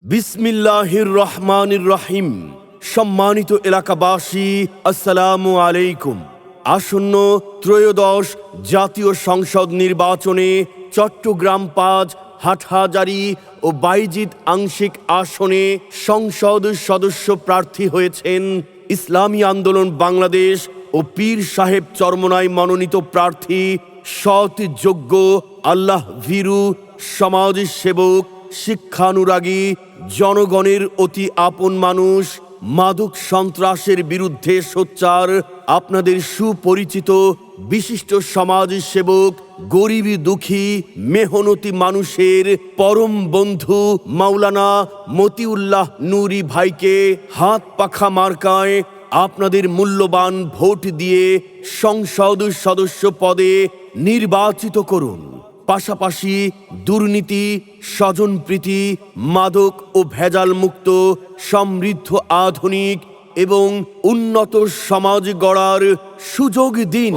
বিসমিল্লাহির রহমানির রহিম। সম্মানিত এলাকাবাসী, আসসালামু আলাইকুম। আসন্ন ত্রয়োদশ জাতীয় সংসদ নির্বাচনে চট্টগ্রাম ৫, হাটহাজারী ও বাইজিদ আংশিক আসনে সংসদ সদস্য প্রার্থী হয়েছেন ইসলামী আন্দোলন বাংলাদেশ ও পীর সাহেব চরমোনাই মনোনীত প্রার্থী সৎ, যোগ্য, আল্লাহ ভীরু, সমাজ সেবক, শিক্ষানুরাগী, জনগণের অতি আপন মানুষ, মাদক সন্ত্রাসের বিরুদ্ধে সোচ্চার, আপনাদের সুপরিচিত বিশিষ্ট সমাজ সেবক, গরিবী দুঃখী মেহনতি মানুষের পরম বন্ধু মাওলানা মতিউল্লাহ নুরি ভাইকে হাত পাখা মার্কায় আপনাদের মূল্যবান ভোট দিয়ে সংসদ সদস্য পদে নির্বাচিত করুন। পাশাপাশি দুর্নীতি, স্বজনপ্রীতি, মাদক ও ভেজাল মুক্ত সমৃদ্ধ, আধুনিক এবং উন্নত সমাজ গড়ার সুযোগ দিন।